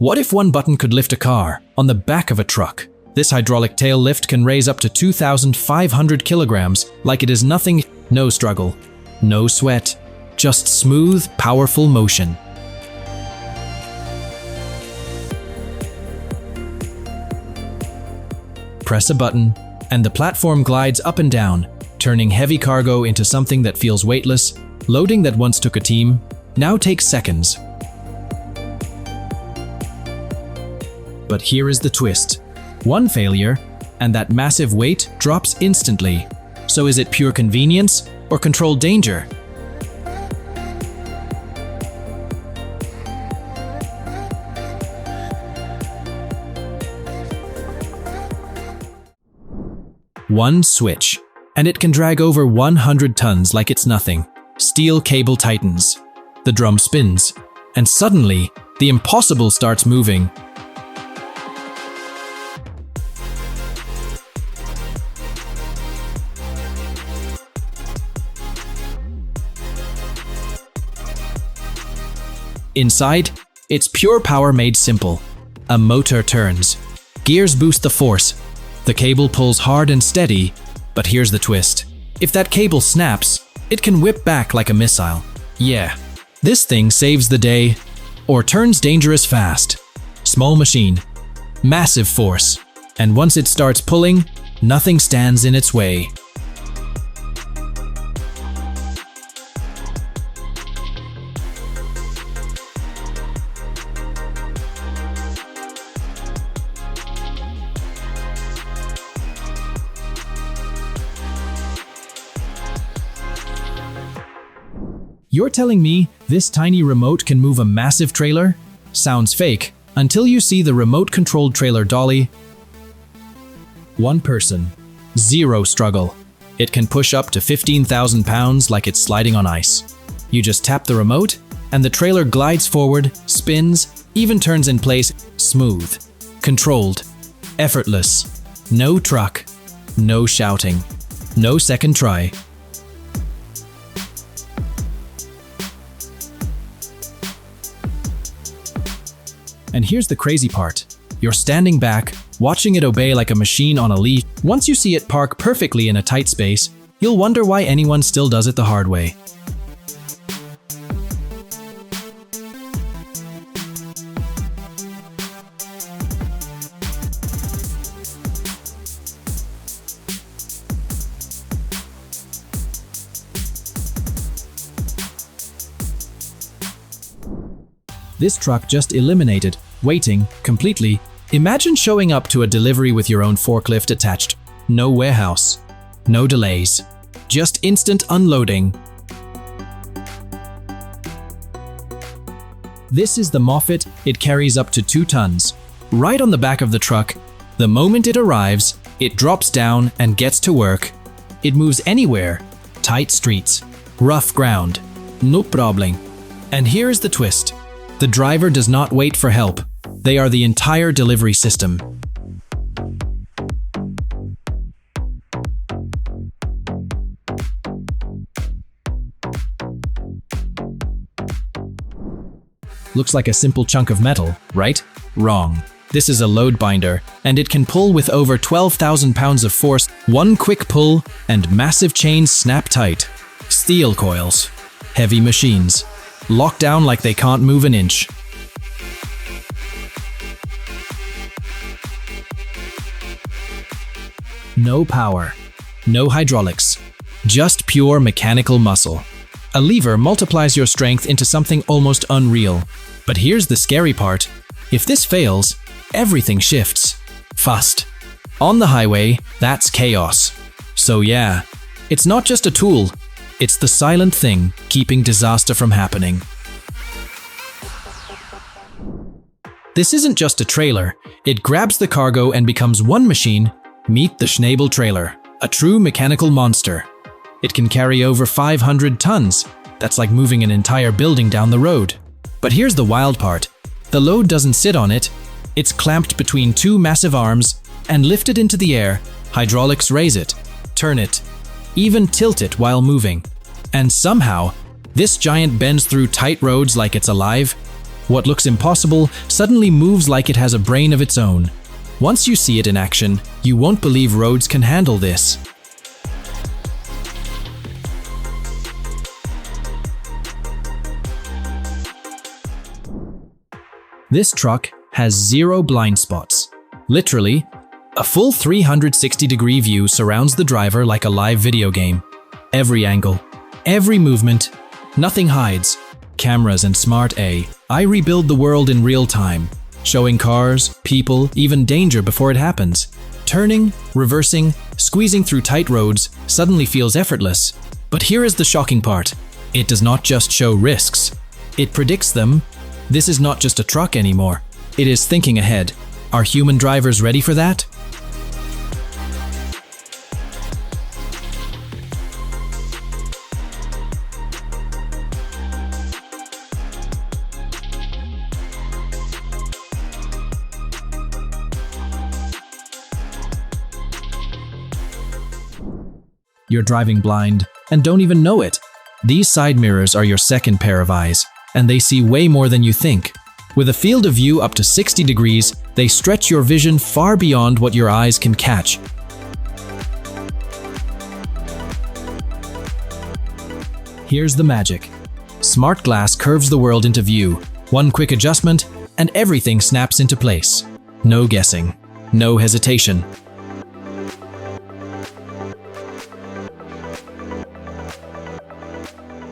What if one button could lift a car on the back of a truck? This hydraulic tail lift can raise up to 2,500 kilograms like it is nothing. No struggle, no sweat, just smooth, powerful motion. Press a button, and the platform glides up and down, turning heavy cargo into something that feels weightless. Loading that once took a team now takes seconds. But here is the twist. One failure, and that massive weight drops instantly. So is it pure convenience or controlled danger? One switch, and it can drag over 100 tons like it's nothing. Steel cable tightens, the drum spins, and suddenly, the impossible starts moving. Inside, it's pure power made simple. A motor turns. Gears boost the force. The cable pulls hard and steady, but here's the twist. If that cable snaps, it can whip back like a missile. Yeah, this thing saves the day, or turns dangerous fast. Small machine, massive force, and once it starts pulling, nothing stands in its way. You're telling me this tiny remote can move a massive trailer? Sounds fake, until you see the remote-controlled trailer dolly. One person, zero struggle. It can push up to 15,000 pounds like it's sliding on ice. You just tap the remote, and the trailer glides forward, spins, even turns in place, smooth, controlled, effortless. No truck, no shouting, no second try. And here's the crazy part. You're standing back, watching it obey like a machine on a leash. Once you see it park perfectly in a tight space, you'll wonder why anyone still does it the hard way. This truck just eliminated waiting completely. Imagine showing up to a delivery with your own forklift attached. No warehouse, no delays, just instant unloading. This is the Moffat. It carries up to 2 tons. Right on the back of the truck, the moment it arrives, it drops down and gets to work. It moves anywhere, tight streets, rough ground, no problem. And here is the twist. The driver does not wait for help. They are the entire delivery system. Looks like a simple chunk of metal, right? Wrong. This is a load binder, and it can pull with over 12,000 pounds of force. One quick pull, and massive chains snap tight. Steel coils. Heavy machines. Locked down like they can't move an inch. No power, no hydraulics, just pure mechanical muscle. A lever multiplies your strength into something almost unreal. But here's the scary part. If this fails, everything shifts. Fast. On the highway, that's chaos. So yeah, it's not just a tool. It's the silent thing keeping disaster from happening. This isn't just a trailer. It grabs the cargo and becomes one machine. Meet the Extendable trailer, a true mechanical monster. It can carry over 500 tons. That's like moving an entire building down the road. But here's the wild part. The load doesn't sit on it. It's clamped between 2 massive arms and lifted into the air. Hydraulics raise it, turn it, even tilt it while moving. And somehow, this giant bends through tight roads like it's alive. What looks impossible suddenly moves like it has a brain of its own. Once you see it in action, you won't believe roads can handle this. This truck has 0 blind spots. Literally, a full 360-degree view surrounds the driver like a live video game. Every angle, every movement, nothing hides. Cameras and smart AI rebuild the world in real time, showing cars, people, even danger before it happens. Turning, reversing, squeezing through tight roads suddenly feels effortless. But here is the shocking part. It does not just show risks. It predicts them. This is not just a truck anymore. It is thinking ahead. Are human drivers ready for that? You're driving blind and don't even know it. These side mirrors are your second pair of eyes, and they see way more than you think. With a field of view up to 60 degrees, they stretch your vision far beyond what your eyes can catch. Here's the magic. Smart glass curves the world into view. One quick adjustment, and everything snaps into place. No guessing, no hesitation.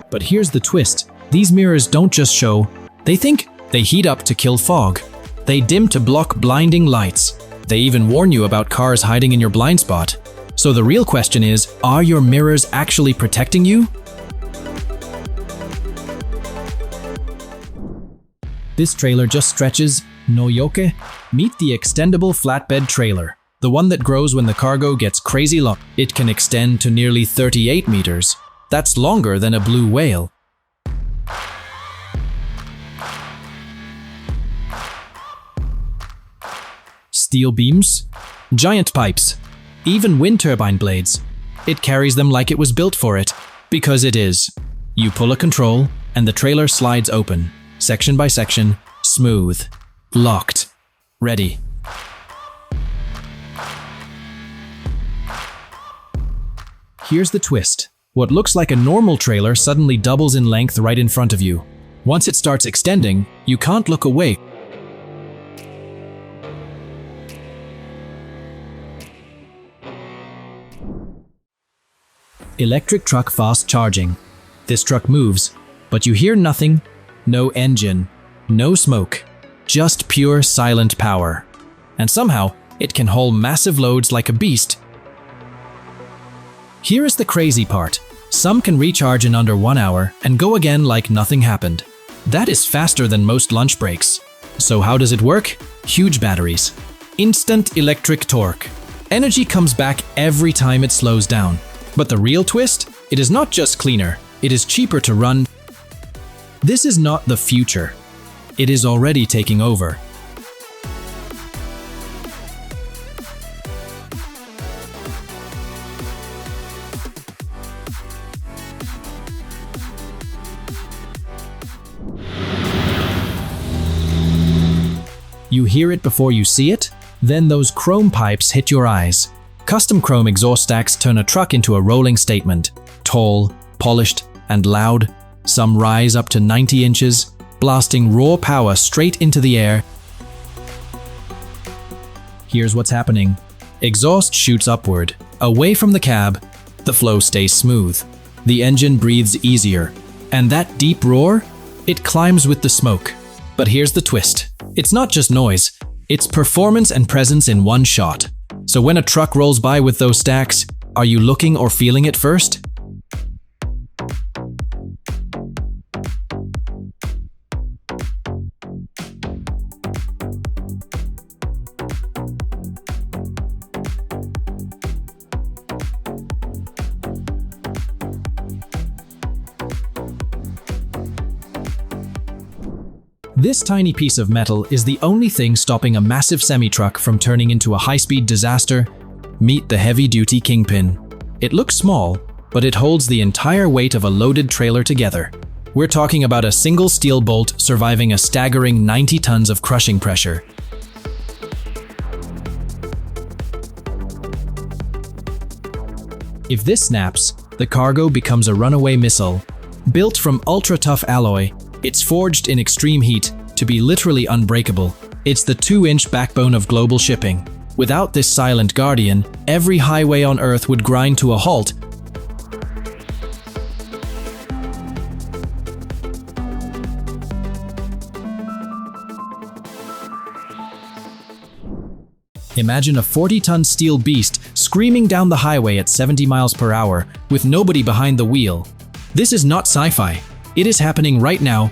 But here's the twist. These mirrors don't just show, they think. They heat up to kill fog. They dim to block blinding lights. They even warn you about cars hiding in your blind spot. So the real question is, are your mirrors actually protecting you? This trailer just stretches, no yoke. Meet the extendable flatbed trailer, the one that grows when the cargo gets crazy long. It can extend to nearly 38 meters. That's longer than a blue whale. Steel beams, giant pipes, even wind turbine blades. It carries them like it was built for it, because it is. You pull a control, and the trailer slides open, section by section, smooth, locked, ready. Here's the twist. What looks like a normal trailer suddenly doubles in length right in front of you. Once it starts extending, you can't look away. Electric truck fast charging. This truck moves, but you hear nothing. No engine, no smoke, just pure silent power. And somehow, it can haul massive loads like a beast. Here is the crazy part. Some can recharge in under 1 hour and go again like nothing happened. That is faster than most lunch breaks. So how does it work? Huge batteries. Instant electric torque. Energy comes back every time it slows down. But the real twist? It is not just cleaner, it is cheaper to run. This is not the future. It is already taking over. You hear it before you see it? Then those chrome pipes hit your eyes. Custom chrome exhaust stacks turn a truck into a rolling statement. Tall, polished, and loud. Some rise up to 90 inches, blasting raw power straight into the air. Here's what's happening. Exhaust shoots upward, away from the cab. The flow stays smooth. The engine breathes easier. And that deep roar? It climbs with the smoke. But here's the twist. It's not just noise. It's performance and presence in one shot. So when a truck rolls by with those stacks, are you looking or feeling it first? This tiny piece of metal is the only thing stopping a massive semi-truck from turning into a high-speed disaster. Meet the heavy-duty kingpin. It looks small, but it holds the entire weight of a loaded trailer together. We're talking about a single steel bolt surviving a staggering 90 tons of crushing pressure. If this snaps, the cargo becomes a runaway missile. Built from ultra-tough alloy, it's forged in extreme heat to be literally unbreakable. It's the 2-inch backbone of global shipping. Without this silent guardian, every highway on Earth would grind to a halt. Imagine a 40-ton steel beast screaming down the highway at 70 miles per hour with nobody behind the wheel. This is not sci-fi. It is happening right now.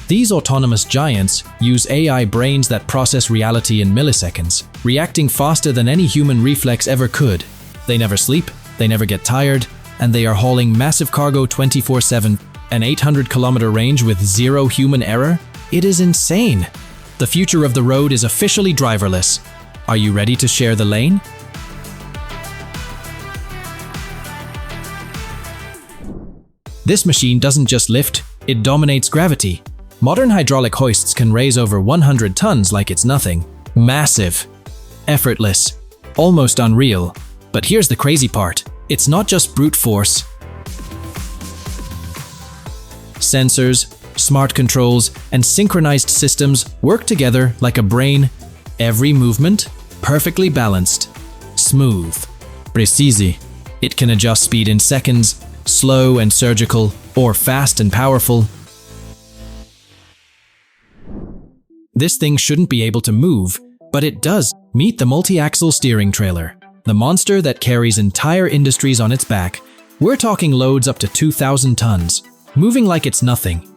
These autonomous giants use AI brains that process reality in milliseconds, reacting faster than any human reflex ever could. They never sleep, they never get tired, and they are hauling massive cargo 24/7, an 800-kilometer range with zero human error? It is insane. The future of the road is officially driverless. Are you ready to share the lane? This machine doesn't just lift, it dominates gravity. Modern hydraulic hoists can raise over 100 tons like it's nothing. Massive. Effortless. Almost unreal. But here's the crazy part. It's not just brute force. Sensors, smart controls, and synchronized systems work together like a brain. Every movement, perfectly balanced. Smooth. Precise. It can adjust speed in seconds, slow and surgical, or fast and powerful. This thing shouldn't be able to move, but it does. Meet the multi-axle steering trailer, the monster that carries entire industries on its back. We're talking loads up to 2,000 tons, moving like it's nothing.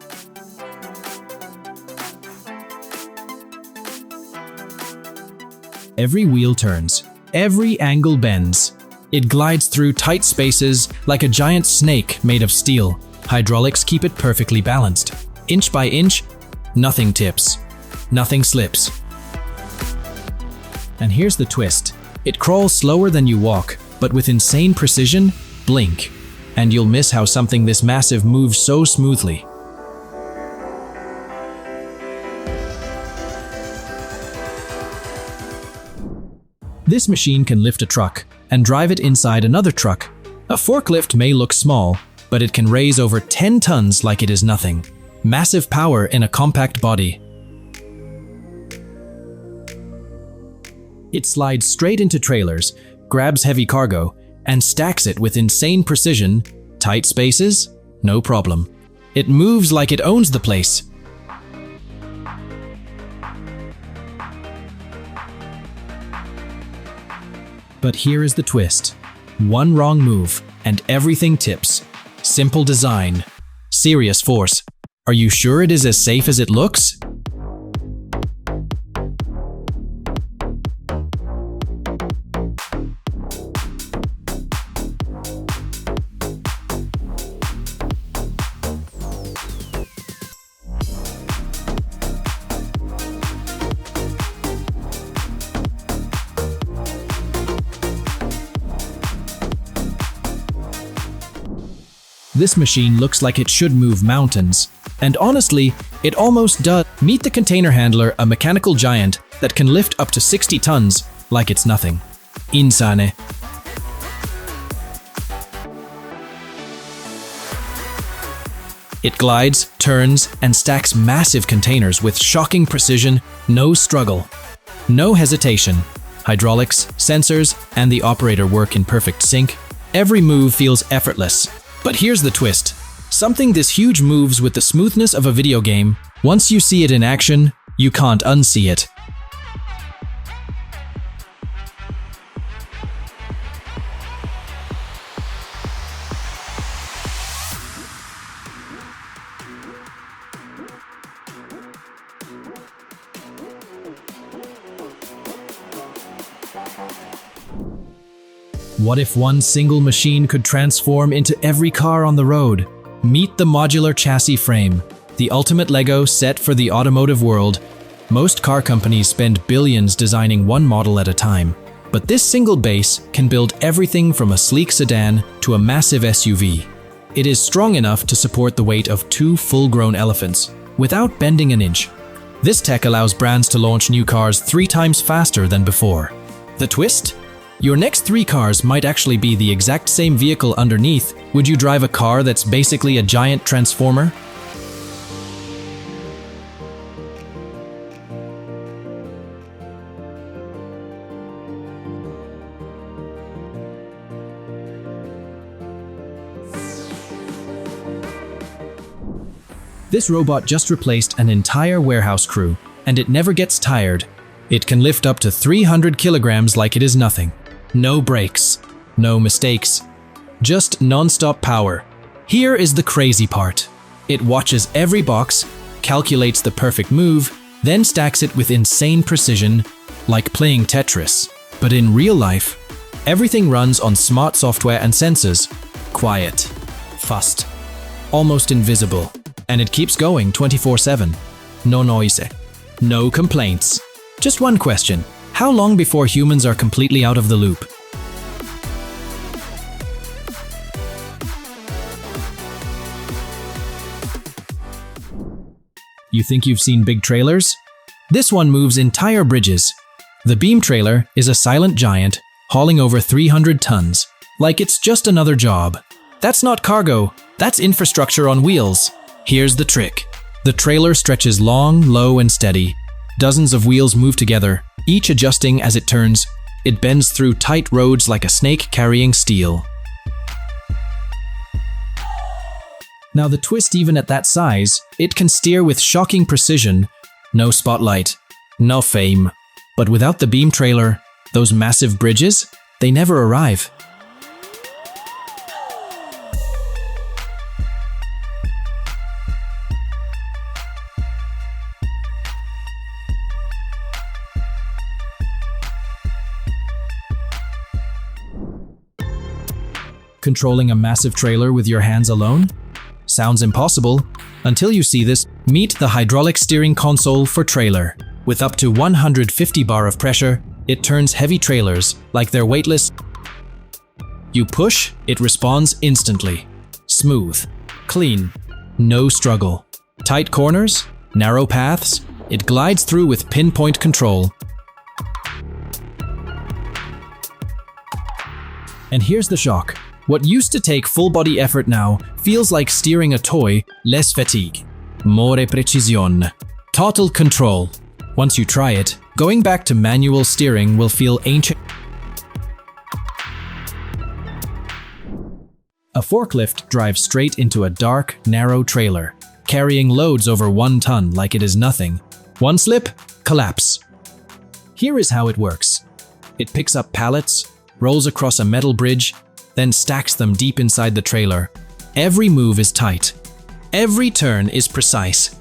Every wheel turns, every angle bends. It glides through tight spaces like a giant snake made of steel. Hydraulics keep it perfectly balanced. Inch by inch, nothing tips. Nothing slips. And here's the twist. It crawls slower than you walk, but with insane precision, blink, and you'll miss how something this massive moves so smoothly. This machine can lift a truck and drive it inside another truck. A forklift may look small, but it can raise over 10 tons like it is nothing. Massive power in a compact body. It slides straight into trailers, grabs heavy cargo, and stacks it with insane precision. Tight spaces? No problem. It moves like it owns the place. But here is the twist. One wrong move, and everything tips. Simple design. Serious force. Are you sure it is as safe as it looks? This machine looks like it should move mountains. And honestly, it almost does. Meet the container handler, a mechanical giant that can lift up to 60 tons like it's nothing. Insane. It glides, turns, and stacks massive containers with shocking precision, no struggle. No hesitation. Hydraulics, sensors, and the operator work in perfect sync. Every move feels effortless. But here's the twist. Something this huge moves with the smoothness of a video game. Once you see it in action, you can't unsee it. What if one single machine could transform into every car on the road? Meet the modular chassis frame, the ultimate Lego set for the automotive world. Most car companies spend billions designing one model at a time, but this single base can build everything from a sleek sedan to a massive SUV. It is strong enough to support the weight of 2 full-grown elephants without bending an inch. This tech allows brands to launch new cars 3 times faster than before. The twist? Your next 3 cars might actually be the exact same vehicle underneath. Would you drive a car that's basically a giant transformer? This robot just replaced an entire warehouse crew, and it never gets tired. It can lift up to 300 kilograms like it is nothing. No brakes, no mistakes, just non-stop power. Here is the crazy part. It watches every box, calculates the perfect move, then stacks it with insane precision, like playing Tetris. But in real life, everything runs on smart software and sensors. Quiet, fast, almost invisible. And it keeps going 24/7. No noise, no complaints. Just one question: how long before humans are completely out of the loop? You think you've seen big trailers? This one moves entire bridges. The beam trailer is a silent giant hauling over 300 tons, like it's just another job. That's not cargo, that's infrastructure on wheels. Here's the trick. The trailer stretches long, low, and steady. Dozens of wheels move together, each adjusting as it turns. It bends through tight roads like a snake carrying steel. Now the twist, even at that size, it can steer with shocking precision. No spotlight, no fame. But without the beam trailer, those massive bridges, they never arrive. Controlling a massive trailer with your hands alone? Sounds impossible, until you see this. Meet the hydraulic steering console for trailer. With up to 150 bar of pressure, it turns heavy trailers like they're weightless. You push, it responds instantly. Smooth, clean, no struggle. Tight corners, narrow paths, it glides through with pinpoint control. And here's the shock. What used to take full-body effort now feels like steering a toy. Less fatigue, more precisión, total control. Once you try it, going back to manual steering will feel ancient. A forklift drives straight into a dark, narrow trailer, carrying loads over 1 ton like it is nothing. One slip, collapse. Here is how it works. It picks up pallets, rolls across a metal bridge, then stacks them deep inside the trailer. Every move is tight. Every turn is precise.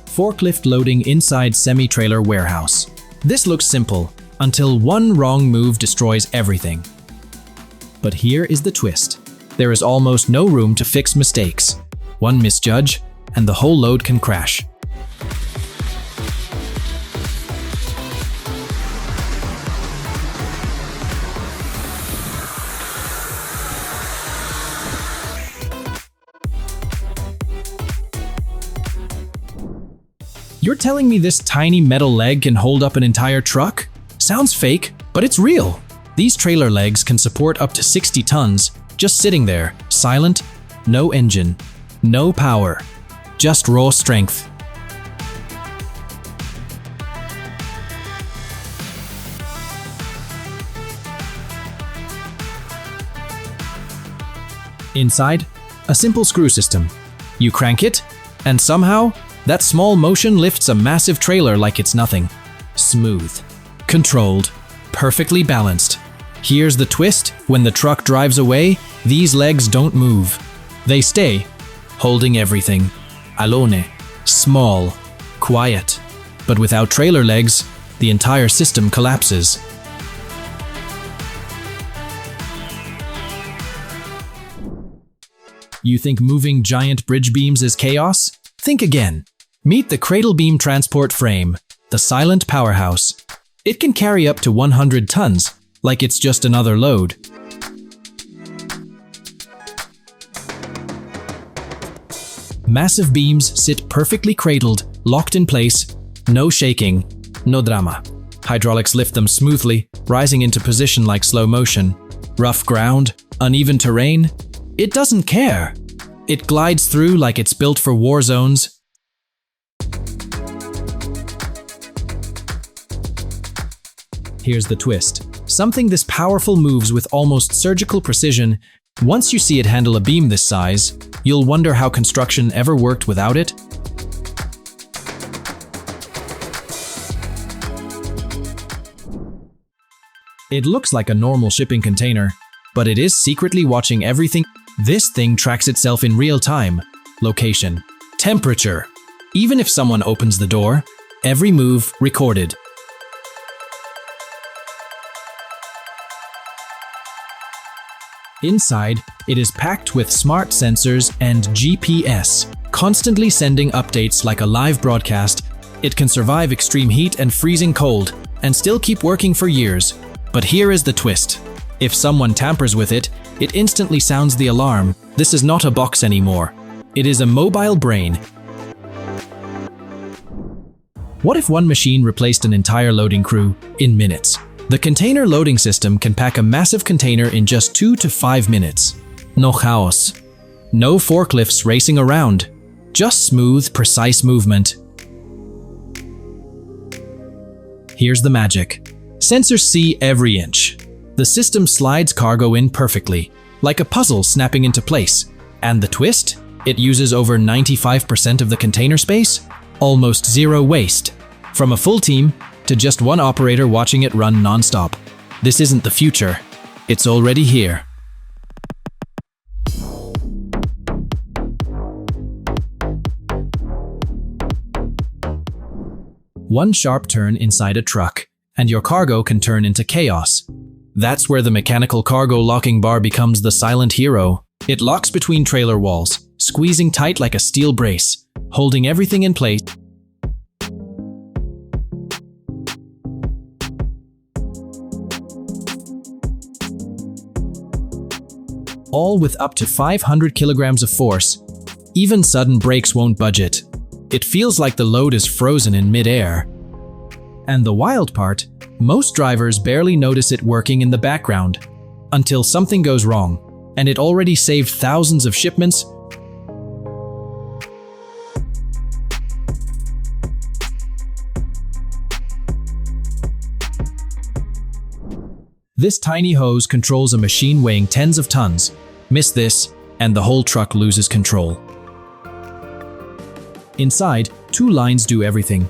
Forklift loading inside semi-trailer warehouse. This looks simple, until one wrong move destroys everything. But here is the twist. There is almost no room to fix mistakes. One misjudge, and the whole load can crash. You're telling me this tiny metal leg can hold up an entire truck? Sounds fake, but it's real. These trailer legs can support up to 60 tons, just sitting there, silent, no engine, no power, just raw strength. Inside, a simple screw system. You crank it, and somehow, that small motion lifts a massive trailer like it's nothing. Smooth, controlled, perfectly balanced. Here's the twist: when the truck drives away, these legs don't move. They stay, holding everything. Alone, small, quiet. But without trailer legs, the entire system collapses. You think moving giant bridge beams is chaos? Think again. Meet the Cradle beam transport frame, the silent powerhouse. It can carry up to 100 tons, like it's just another load. Massive beams sit perfectly cradled, locked in place, no shaking, no drama. Hydraulics lift them smoothly, rising into position like slow motion. Rough ground, uneven terrain, it doesn't care. It glides through like it's built for war zones. Here's the twist. Something this powerful moves with almost surgical precision. Once you see it handle a beam this size, you'll wonder how construction ever worked without it. It looks like a normal shipping container, but it is secretly watching everything. This thing tracks itself in real time. Location, temperature. Even if someone opens the door, every move recorded. Inside, it is packed with smart sensors and GPS, constantly sending updates like a live broadcast. It can survive extreme heat and freezing cold, and still keep working for years. But here is the twist. If someone tampers with it, it instantly sounds the alarm. This is not a box anymore. It is a mobile brain. What if one machine replaced an entire loading crew in minutes? The container loading system can pack a massive container in just 2 to 5 minutes. No chaos. No forklifts racing around. Just smooth, precise movement. Here's the magic. Sensors see every inch. The system slides cargo in perfectly, like a puzzle snapping into place. And the twist? It uses over 95% of the container space, almost zero waste. From a full team to just one operator watching it run non-stop. This isn't the future, it's already here. One sharp turn inside a truck, and your cargo can turn into chaos. That's where the mechanical cargo locking bar becomes the silent hero. It locks between trailer walls, squeezing tight like a steel brace, holding everything in place. All with up to 500 kilograms of force. Even sudden brakes won't budge it. It feels like the load is frozen in mid-air. And the wild part, most drivers barely notice it working in the background until something goes wrong, and it already saved thousands of shipments. This tiny hose controls a machine weighing tens of tons. Miss this, and the whole truck loses control. Inside, 2 lines do everything.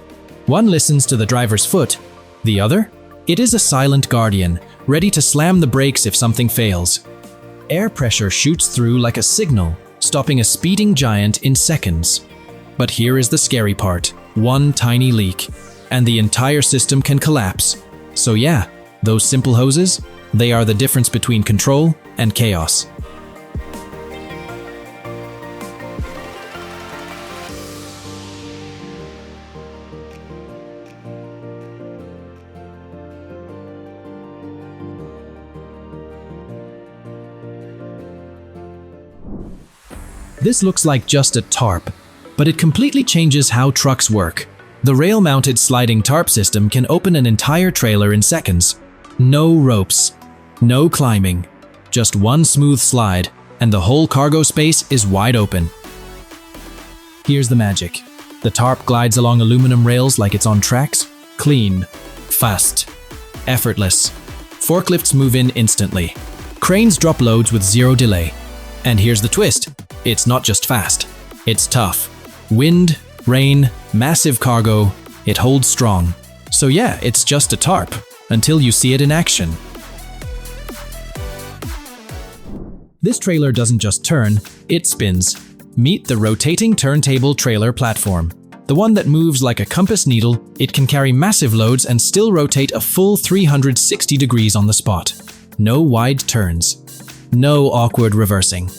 One listens to the driver's foot. The other? It is a silent guardian, ready to slam the brakes if something fails. Air pressure shoots through like a signal, stopping a speeding giant in seconds. But here is the scary part. One tiny leak, and the entire system can collapse. So yeah, those simple hoses, they are the difference between control and chaos. This looks like just a tarp, but it completely changes how trucks work. The rail-mounted sliding tarp system can open an entire trailer in seconds. No ropes, no climbing, just one smooth slide, and the whole cargo space is wide open. Here's the magic. The tarp glides along aluminum rails like it's on tracks. Clean, fast, effortless. Forklifts move in instantly. Cranes drop loads with zero delay. And here's the twist. It's not just fast, it's tough. Wind, rain, massive cargo, it holds strong. So yeah, it's just a tarp, until you see it in action. This trailer doesn't just turn, it spins. Meet the rotating turntable trailer platform. The one that moves like a compass needle, it can carry massive loads and still rotate a full 360 degrees on the spot. No wide turns. No awkward reversing.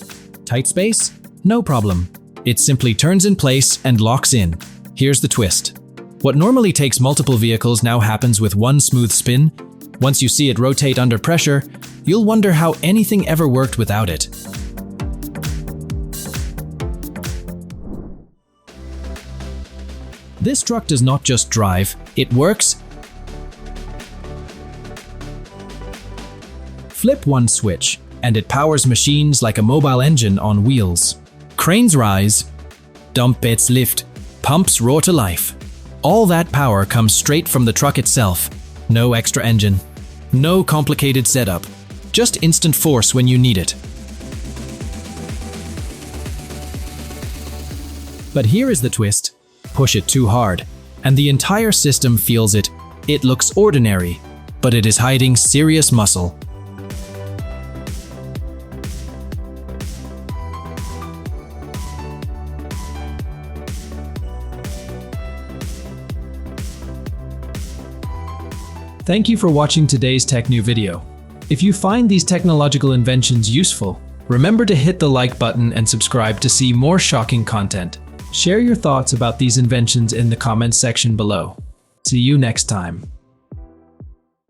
Tight space? No problem. It simply turns in place and locks in. Here's the twist. What normally takes multiple vehicles now happens with one smooth spin. Once you see it rotate under pressure, you'll wonder how anything ever worked without it. This truck does not just drive, it works. Flip one switch, and it powers machines like a mobile engine on wheels. Cranes rise, dump beds lift, pumps roar to life. All that power comes straight from the truck itself. No extra engine, no complicated setup, just instant force when you need it. But here is the twist. Push it too hard, and the entire system feels it. It looks ordinary, but it is hiding serious muscle. Thank you for watching today's TechNew video. If you find these technological inventions useful, remember to hit the like button and subscribe to see more shocking content. Share your thoughts about these inventions in the comments section below. See you next time.